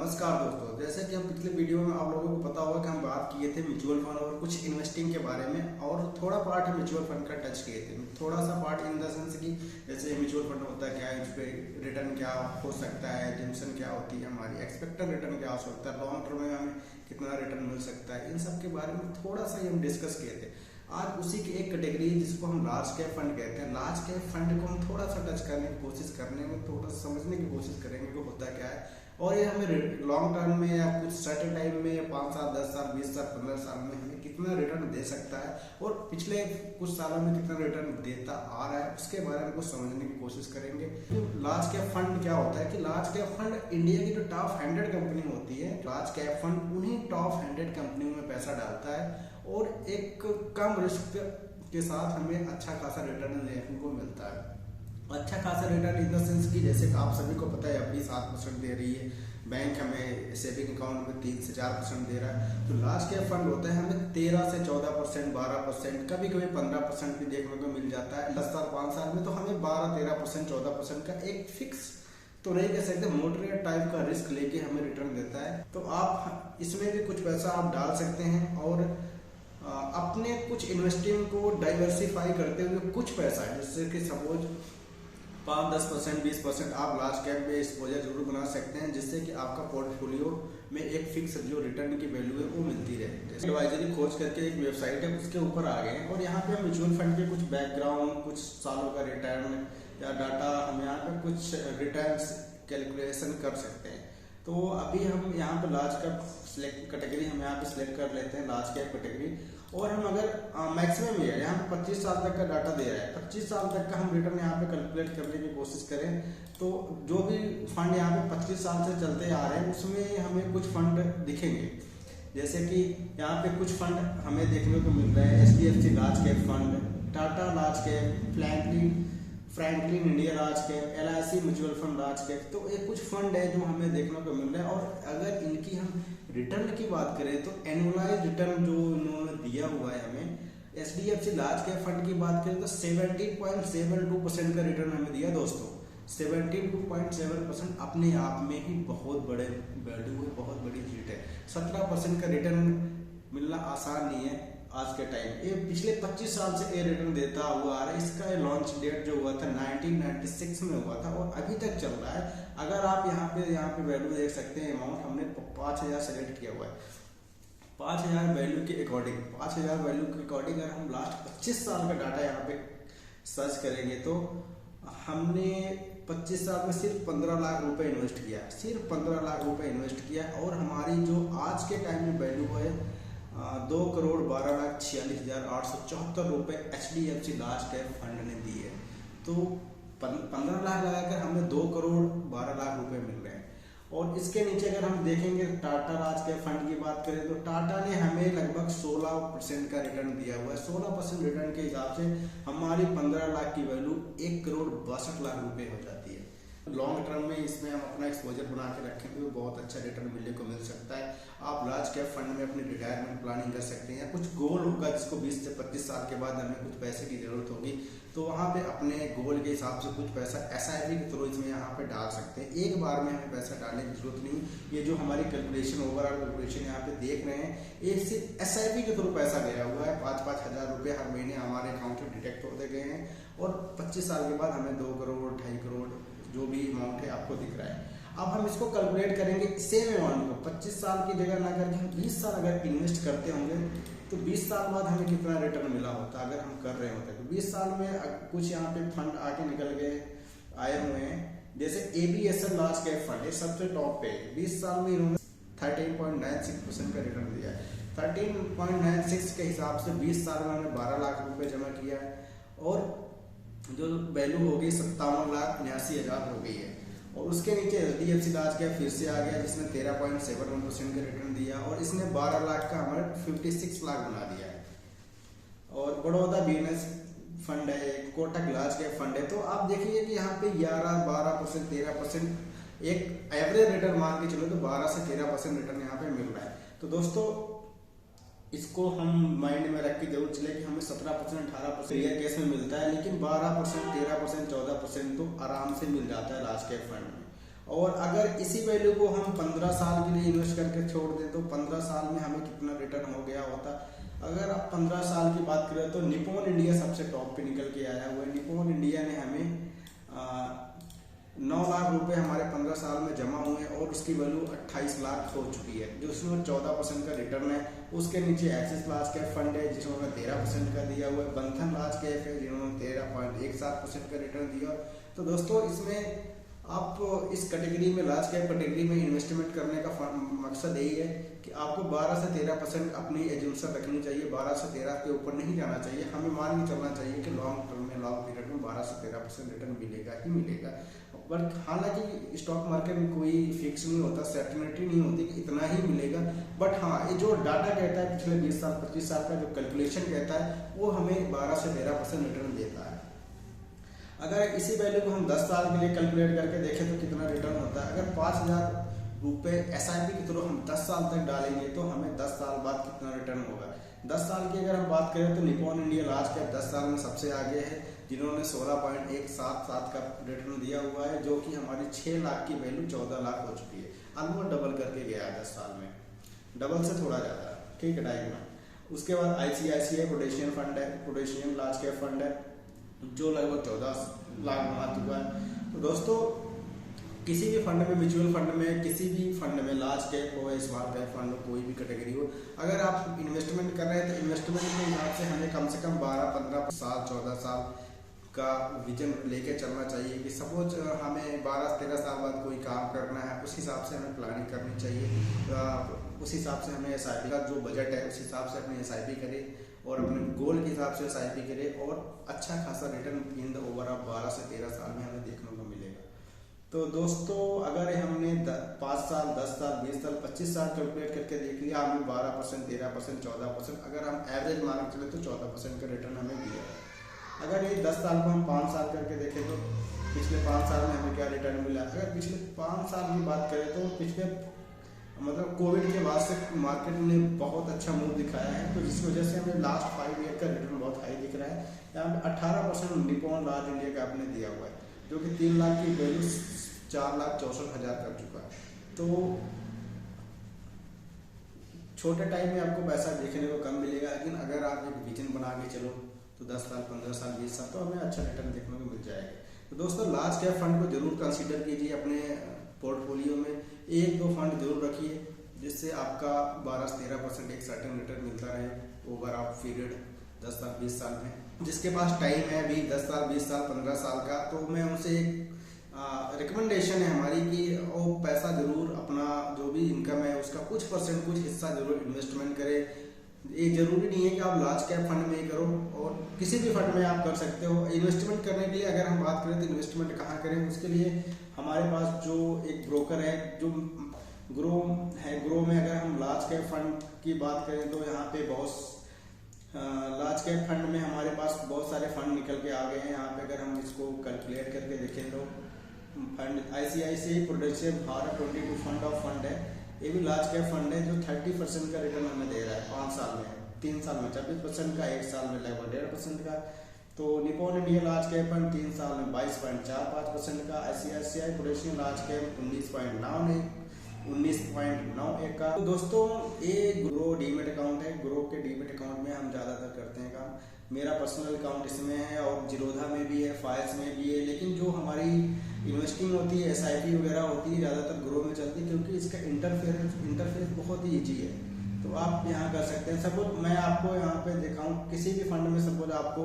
नमस्कार दोस्तों, जैसे कि हम पिछले वीडियो में आप लोगों को पता होगा कि हम बात किए थे म्यूचुअल फंड और कुछ इन्वेस्टिंग के बारे में और थोड़ा पार्ट हम म्यूचुअल फंड का टच किए थे। थोड़ा सा पार्ट इन द सेंस कि जैसे म्यूचुअल फंड होता है क्या है, इस पर रिटर्न क्या हो सकता है, टेंशन क्या होती है, हमारी एक्सपेक्टेड रिटर्न क्या हो सकता है, लॉन्ग टर्म में हमें कितना रिटर्न मिल सकता है, इन सब के बारे में थोड़ा सा हम डिस्कस किए थे। आज उसी की एक कैटेगरी है जिसको हम लार्ज कैप फंड कहते हैं। लार्ज कैप फंड को हम थोड़ा सा टच करने की कोशिश करने में थोड़ा समझने की कोशिश करेंगे कि होता क्या है और ये हमें लॉन्ग टर्म में या कुछ सर्टेन टाइम में 5 साल 10 साल 20 साल 15 साल में हमें कितना रिटर्न दे सकता है और पिछले कुछ सालों में कितना रिटर्न देता आ रहा है, उसके बारे में कुछ समझने की कोशिश करेंगे। तो लार्ज कैप फंड क्या होता है कि लार्ज कैप फंड इंडिया की जो टॉप 100 कंपनी होती है, लार्ज कैप फंड उन्हीं टॉप 100 कंपनियों में पैसा डालता है और एक कम रिस्क के साथ हमें अच्छा खासा रिटर्न देखने को मिलता है। अच्छा खासा रिटर्न इन द सेंस कि जैसे आप सभी को पता है अपनी 7% दे रही है, बैंक हमें सेविंग अकाउंट में 3 से 4% दे रहा है। तो लार्ज कैप फंड होता है हमें 13 से 14%, 12%, कभी कभी 15% भी देखने को मिल जाता है। 10 साल 5 साल में तो हमें 12-13%, 14% का एक फिक्स तो नहीं कह सकते, मॉडरेट टाइप का रिस्क लेके हमें रिटर्न देता है। तो आप इसमें भी कुछ पैसा आप डाल सकते हैं और अपने कुछ इन्वेस्टिंग को डाइवर्सिफाई करते हुए कुछ पैसा जैसे कि सपोज 5-10%, 20% आप लार्ज कैप में एक्सपोजर जरूर बना सकते हैं, जिससे कि आपका पोर्टफोलियो में एक फिक्स जो रिटर्न की वैल्यू है वो मिलती रहे। एडवाइजरी खोज करके एक वेबसाइट है, उसके ऊपर आ गए हैं और यहाँ पे हम म्यूचुअल फंड के कुछ बैकग्राउंड, कुछ सालों का रिटर्न या डाटा हम यहाँ पे कुछ रिटर्न कैलकुलेशन कर सकते हैं। तो अभी हम यहाँ पे लार्ज कैप कैटेगरी हम यहाँ पे सिलेक्ट कर लेते हैं, लार्ज कैप कैटेगरी। और हम अगर मैक्सिमम है यहाँ पे 25 साल तक का डाटा दे रहा है, 25 साल तक का हम रिटर्न यहाँ पे कैलकुलेट करने की कोशिश करें तो जो भी फंड यहाँ पे 25 साल से चलते आ रहे हैं उसमें हमें कुछ फंड दिखेंगे। जैसे कि यहाँ पे कुछ फंड हमें देखने को मिल रहे हैं, HDFC large cap fund, Tata large cap, Franklin India large cap, LIC mutual fund large cap. तो ये कुछ फंड है जो हमें देखने को मिल रहा है। और अगर इनकी हम रिटर्न की बात करें तो एनुअलाइज रिटर्न जो इन्होंने दिया हुआ है हमें, HDFC लार्ज कैप फंड की बात करें तो 17.72% का रिटर्न हमें दिया दोस्तों। 72.7% अपने आप में ही बहुत बड़े वैल्यू है, बहुत बड़ी चीज है। 17% का रिटर्न मिलना आसान नहीं है आज के टाइम। ये पिछले 25 साल से ये रिटर्न देता हुआ आ रहा है। इसका लॉन्च डेट जो हुआ था 1996 में हुआ था और अभी तक चल रहा है। अगर आप यहाँ पे वैल्यू देख सकते हैं, अमाउंट हमने 5000 सेलेक्ट किया हुआ है। 5000 वैल्यू के अकॉर्डिंग, 5000 वैल्यू के अकॉर्डिंग अगर हम लास्ट 25 साल का डाटा यहाँ पे सर्च करेंगे तो हमने 25 साल में सिर्फ 15 लाख रुपए इन्वेस्ट किया, सिर्फ 15 लाख रुपए इन्वेस्ट किया और हमारी जो आज के टाइम में वैल्यू है 2,12,46,874 रुपए HDFC लार्ज कैप फंड ने दी है। तो 15 लाख लगाकर हमें 2,12,00,000 रुपए मिल रहे हैं। और इसके नीचे अगर हम देखेंगे टाटा लार्ज कैप फंड की बात करें तो टाटा ने हमें लगभग 16% का रिटर्न दिया हुआ है। 16% रिटर्न के हिसाब से हमारी 15 लाख की वैल्यू 1,62,00,000 रुपए हो जाती है। लॉन्ग टर्म में इसमें हम अपना एक्सपोजर बना के रखेंगे तो बहुत अच्छा रिटर्न मिलने को मिल सकता है। आप लार्ज कैप फंड में अपनी रिटायरमेंट प्लानिंग कर सकते हैं या कुछ गोल होगा जिसको 20 से 25 साल के बाद हमें कुछ पैसे की जरूरत होगी तो वहाँ पे अपने गोल के हिसाब से कुछ पैसा SIP के थ्रू इसमें यहाँ पे डाल सकते हैं। एक बार में हमें पैसा डालने की जरूरत नहीं। ये जो हमारी कैलकुलेशन, ओवरऑल कैलकुलेशन यहाँ पे देख रहे हैं, एक सिर्फ SIP के थ्रू पैसा गया हुआ है। 5-5 हजार रुपये हर महीने हमारे अकाउंट में डिटेक्ट होते गए हैं और 25 साल के बाद हमें 2 करोड़ 2.5 करोड़ जो भी अमाउंट है आपको दिख रहा है। अब हम इसको कैलकुलेट करेंगे सेम अमाउंट को 25 साल की जगह ना करके हम 20 साल अगर इन्वेस्ट करते होंगे तो 20 साल बाद हमें कितना रिटर्न मिला होता अगर हम कर रहे होते। तो 20 साल में कुछ यहाँ पे फंड आके निकल गए आए हुए हैं, जैसे ABSL लार्ज कैप फंड है सबसे टॉप पे। 20 साल में इन्होंने 13.96% का रिटर्न दिया है। 13.96 के हिसाब से 20 साल में हमने 12 लाख रुपए जमा किया है और जो वैल्यू हो गई 57,79,000 हो गई है। और उसके नीचे HDFC लार्ज कैप फिर से आ गया जिसने 13.71% का रिटर्न दिया और इसने 12 लाख का हमारा 56 लाख बना दिया है। और बड़ौदा बिजनेस फंड है, कोटक लार्ज कैप फंड है। तो आप देखिए कि यहाँ पे 11-12%, 13% एक एवरेज रिटर्न मान के चलो तो 12 से 13% रिटर्न यहाँ पे मिल रहा है। तो दोस्तों इसको हम माइंड में रख के जरूर चले कि हमें 17%, 18% रियल केस में मिलता है, लेकिन 12%, 13%, 14% तो आराम से मिल जाता है लार्ज कैप फंड में। और अगर इसी वैल्यू को हम 15 साल के लिए इन्वेस्ट करके छोड़ दें तो 15 साल में हमें कितना रिटर्न हो गया होता। अगर आप 15 साल की बात करें तो निप्पॉन इंडिया सबसे टॉप पे निकल के आया हुआ है। निप्पॉन इंडिया ने हमें 9 लाख रुपए हमारे 15 साल में जमा हुए और उसकी वैल्यू 28 लाख हो चुकी है, जो उसमें 14% का रिटर्न है। उसके नीचे एक्सिस लार्ज कैप फंड है जिन्होंने 13% का दिया हुआ है, बंधन लार्ज कैप है जिन्होंने 13.17% का रिटर्न दिया। तो दोस्तों इसमें आप इस कैटेगरी में, लार्ज कैप कैटेगरी में इन्वेस्टमेंट करने का मकसद यही है कि आपको 12 से 13% अपनी एज्यूम्शन रखनी चाहिए। 12 से 13 के ऊपर नहीं जाना चाहिए। हमें मान के चलना चाहिए कि लॉन्ग टर्म में, लॉन्ग पीरियड में 12 से 13% रिटर्न मिलेगा ही मिलेगा। बट हालांकि स्टॉक मार्केट में कोई फिक्स नहीं होता, सर्टेनिटी नहीं होती कि इतना ही मिलेगा। बट हाँ, ये जो डाटा कहता है पिछले 20 साल 25 साल का जो कैलकुलेशन कहता है वो हमें 12 से 13% रिटर्न देता है। अगर इसी वैल्यू को हम 10 साल के लिए कैलकुलेट करके देखें तो कितना रिटर्न होता है। अगर 5,000 रुपये SIP के थ्रू हम 10 साल तक डालेंगे तो हमें 10 साल बाद कितना रिटर्न होगा। 10 साल की अगर हम बात करें तो निप्पॉन इंडिया लार्ज कैप 10 साल में सबसे आगे है, जिन्होंने 16.177 का रिटर्न दिया हुआ है, जो कि हमारी 6 लाख की वैल्यू 14 लाख हो चुकी है। ऑलमोस्ट डबल करके गया है 10 साल में, डबल से थोड़ा ज़्यादा, ठीक है, ढाई गुना। उसके बाद ICICI प्रोडेशियन फंड है, प्रोडेशियन लार्ज कैप फंड है, जो लगभग 14 लाख बना चुका है। तो दोस्तों किसी भी फंड में, म्यूचुअल फंड में, किसी भी फंड में, लार्ज कैप हो या स्मॉल कैप फंड हो, कोई भी कैटेगरी हो, अगर आप इन्वेस्टमेंट कर रहे हैं तो इन्वेस्टमेंट के हिसाब से हमें कम से कम 12-15 साल 14 साल का विजन लेके चलना चाहिए। कि सपोज हमें 12-13 साल बाद कोई काम करना है, उस हिसाब से हमें प्लानिंग करनी चाहिए। उस हिसाब से हमें SIP का जो बजट है उस हिसाब से अपनी SIP करें और अपने गोल के हिसाब से SIP करें और अच्छा खासा return in the over of 12 से 13 साल में हमें देखने को मिलेगा। तो दोस्तों अगर हमने 5 साल, 10 साल, 20 साल, 25 साल कैलकुलेट करके देख लिया, हमें 12%, 13%, 14%, अगर हम एवरेज मान के चले तो 14% का रिटर्न हमें दिया है। अगर ये 10 साल को हम 5 साल करके देखें तो पिछले 5 साल में हमें क्या रिटर्न मिला। अगर पिछले 5 साल की बात करें तो पिछले मतलब कोविड के बाद से मार्केट ने बहुत अच्छा मूव दिखाया है, तो जिसकी वजह से हमें लास्ट 5 ईयर का रिटर्न बहुत हाई दिख रहा है। यहाँ पे 18% निप्पॉन लार्ज इंडिया का आपने दिया हुआ है, जो कि 3 लाख की वैल्यू 4,64,000 कर चुका है। तो छोटे टाइम में आपको पैसा देखने को कम मिलेगा, लेकिन अगर आप एक विजन बना के चलो तो 10 साल, 15 साल, 20 साल तो हमें अच्छा रिटर्न देखने को मिल जाएगा। तो दोस्तों लार्ज कैप फंड को जरूर कंसीडर कीजिए अपने पोर्टफोलियो में। 1-2 फंड जरूर रखिए जिससे आपका 12 से 13% एक सर्टेन रिटर्न मिलता रहे ओवर ऑफ पीरियड 10 साल 20 साल में। जिसके पास टाइम है अभी 10 साल, 20 साल, 15 साल का, तो मैं उनसे एक रिकमेंडेशन है हमारी कि वो पैसा जरूर अपना जो भी इनकम है उसका कुछ परसेंट, कुछ हिस्सा जरूर इन्वेस्टमेंट करे। ये जरूरी नहीं है कि आप लार्ज कैप फंड में ही करो, और किसी भी फंड में आप कर सकते हो। इन्वेस्टमेंट करने के लिए अगर हम बात करें तो इन्वेस्टमेंट कहाँ करें, उसके लिए हमारे पास जो एक ब्रोकर है जो ग्रो है, ग्रो में अगर हम लार्ज कैप फंड की बात करें तो यहाँ पे बहुत लार्ज कैप फंड में हमारे पास बहुत सारे फंड निकल के आ गए हैं। यहाँ पे अगर हम इसको कैलकुलेट करके देखें तो fund ICICI Prudential Bharat 22 fund of fund है, ये भी लार्ज कैप फंड है जो 30% का रिटर्न हमें दे रहा है 5 साल में, 3 साल में 24% का, 1 साल में लगभग 1.5% का। तो Nippon India large cap fund 3 साल में 22.45% का, ICICI प्रोडेशियन लार्ज कैप 19.91 का। तो दोस्तों ये ग्रो डीमेट अकाउंट है, ग्रो के डीमेट अकाउंट में हम ज़्यादातर करते हैं काम। मेरा पर्सनल अकाउंट इसमें है और जीरोधा में भी है, फाइल्स में भी है, लेकिन जो हमारी इन्वेस्टिंग होती है SIP वगैरह होती है ज़्यादातर ग्रो में चलती है, क्योंकि इसका इंटरफेस बहुत ही ईजी है। तो आप यहाँ कर सकते हैं। सपोज मैं आपको यहाँ पे दिखाऊँ, किसी भी फंड में सपोज आपको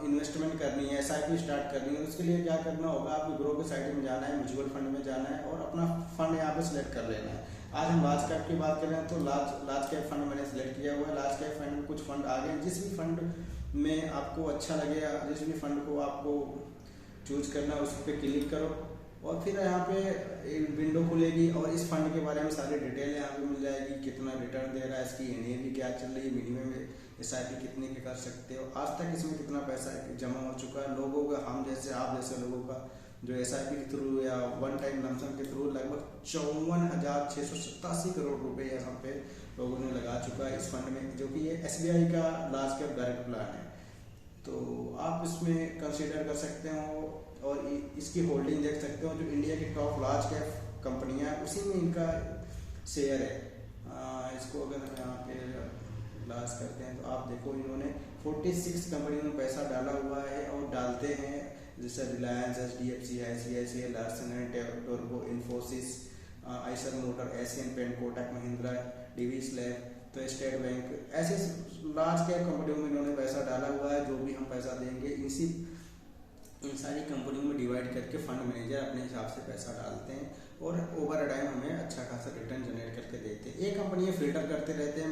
इन्वेस्टमेंट करनी है, SIP स्टार्ट करनी है, उसके लिए क्या करना होगा, आपको ग्रो के साइड में जाना है, म्यूचुअल फंड में जाना है और अपना फंड यहाँ पे सिलेक्ट कर लेना है। आज हम लार्ज कैप की बात करें तो लार्ज कैप फंड मैंने सिलेक्ट किया हुआ है। लार्ज कैप फंड में कुछ फंड आ गए, जिस भी फंड में आपको अच्छा लगे, जिस भी फंड को आपको चूज करना है उस पर क्लिक करो और फिर यहाँ पे एक विंडो खुलेगी और इस फंड के बारे में सारी डिटेल यहाँ पे मिल जाएगी, कितना रिटर्न दे रहा है, इसकी NAV क्या चल रही है, मिनिमम SIP कितने के कर सकते हो, आज तक इसमें कितना पैसा जमा हो चुका है। लोगों का, हम जैसे आप जैसे लोगों का जो SIP के थ्रू या वन टाइम लमसम के थ्रू लगभग 54,687 करोड़ रुपए यहाँ पे लोगों ने लगा चुका है इस फंड में, जो कि ये SBI का लार्ज कैप डायरेक्ट प्लान है। तो आप इसमें कंसीडर कर सकते हो और इसकी होल्डिंग देख सकते हो, जो इंडिया की टॉप लार्ज कैप कंपनियां उसी में इनका शेयर है। इसको अगर हम यहाँ पे क्लास करते हैं तो आप देखो इन्होंने 46 कंपनियों में पैसा डाला हुआ है और डालते हैं, जैसे Reliance, HDFC, ICICI, Larsen and Toubro, Infosys, Eicher motor, Asian paint, Kotak Mahindra, Divi's lab, तो स्टेट बैंक, ऐसे लार्ज कैप कंपनियों में इन्होंने पैसा डाला हुआ है। जो भी हम पैसा देंगे इन सारी कंपनियों में डिवाइड करके फंड मैनेजर अपने हिसाब से पैसा डालते हैं और ओवर टाइम हमें अच्छा खासा रिटर्न जनरेट करके देते हैं। ये कंपनियां फिल्टर करते रहते हैं,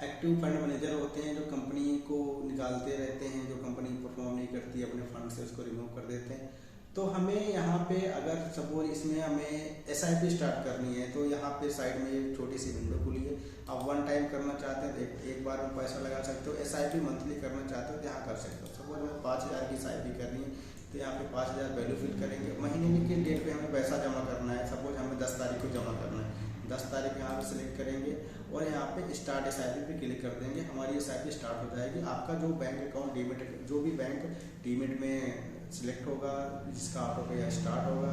एक्टिव फंड मैनेजर होते हैं जो कंपनी को निकालते रहते हैं, जो कंपनी परफॉर्म नहीं करती अपने फंड से उसको रिमूव कर देते हैं। तो हमें यहाँ पे अगर सपोज इसमें हमें SIP स्टार्ट करनी है तो यहाँ पे साइड में एक छोटी सी विंडो खुली है। आप वन टाइम करना चाहते हैं तो एक बार में पैसा लगा सकते हो। SIP मंथली करना चाहते हो तो यहाँ कर सकते हो। सपोज हमें 5,000 की SIP करनी है तो यहाँ पे 5,000 वैल्यू फिल करेंगे। महीने की डेट पे हमें पैसा जमा करना है, सपोज हमें 10 तारीख को जमा करना है, 10 तारीख यहाँ पे सिलेक्ट करेंगे और यहाँ पे स्टार्ट SIP पे क्लिक कर देंगे। हमारी SIP स्टार्ट हो जाएगी। आपका जो बैंक अकाउंट डीमेट, जो भी बैंक डीमेट में सिलेक्ट होगा, जिसका ऑटो पे स्टार्ट होगा,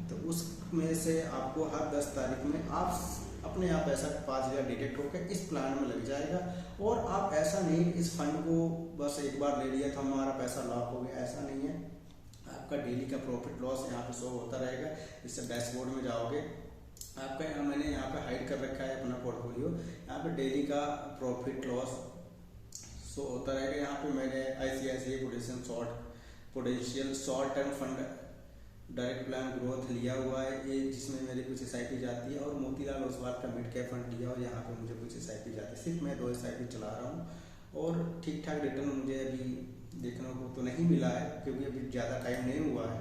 तो उसमें से आपको हर 10 तारीख में आप अपने आप पैसा 5,000 डिटेक्ट होकर इस प्लान में लग जाएगा। और आप ऐसा नहीं इस फंड को बस एक बार ले लिया तो हमारा पैसा लॉक हो गया, ऐसा नहीं है। आपका डेली का प्रॉफिट लॉस यहाँ पे शो होता रहेगा। इससे डैशबोर्ड में जाओगे, आपका मैंने यहाँ पे हाइड कर रखा है अपना पोर्टफोलियो, यहाँ पे डेली का प्रॉफिट लॉस शो होता रहेगा। यहाँ पे मैंने ICICI potential short term fund direct plan growth लिया हुआ है, ये जिसमें मेरी कुछ SIP जाती है, और मोतीलाल ओसवाल का मिड कैप फंड लिया और यहाँ पे मुझे कुछ SIP जाती है। सिर्फ मैं 2 SIP चला रहा हूँ और ठीक ठाक रिटर्न मुझे अभी देखने को तो नहीं मिला है क्योंकि अभी ज़्यादा टाइम नहीं हुआ है,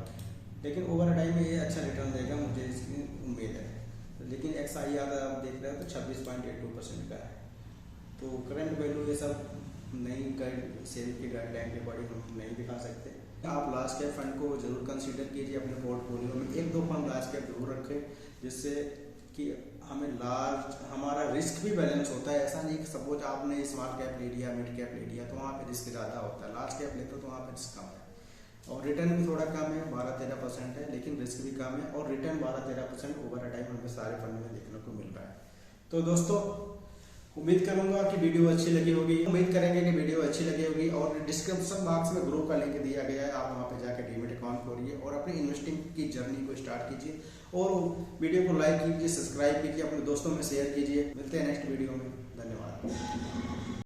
लेकिन ओवर टाइम में ये अच्छा रिटर्न देगा मुझे इसकी उम्मीद है। लेकिन XI अगर आप देख रहे हो तो 26.82% का है। तो करंट वैल्यू ये सब नई सेल की गाइडलाइन के अकॉर्डिंग हम नहीं दिखा सकते। आप लार्ज कैप फंड को जरूर कंसीडर कीजिए अपने पोर्टफोलियो में। 1-2 फंड लार्ज कैप जरूर रखें जिससे कि हमें हमारा रिस्क भी बैलेंस होता है। ऐसा नहीं कि सपोज आपने स्मॉल कैप ले लिया, मिड कैप ले लिया तो वहाँ पे रिस्क ज़्यादा होता है, लार्ज कैप लेते हो तो वहाँ पे रिस्क कम है और रिटर्न भी थोड़ा कम है, 12-13% है, लेकिन रिस्क भी कम है और रिटर्न 12-13% ओवर टाइम हमें सारे फंड में देखने को मिल रहा है। तो दोस्तों उम्मीद करूंगा कि वीडियो अच्छी लगी होगी, उम्मीद करेंगे कि वीडियो अच्छी लगी होगी। और डिस्क्रिप्शन बॉक्स में ग्रुप का लिंक दिया गया है, आप वहां पे जाकर डीमेट अकाउंट खोलिए और अपनी इन्वेस्टिंग की जर्नी को स्टार्ट कीजिए और वीडियो को लाइक कीजिए, सब्सक्राइब कीजिए, अपने दोस्तों में शेयर कीजिए। मिलते हैं नेक्स्ट वीडियो में, धन्यवाद।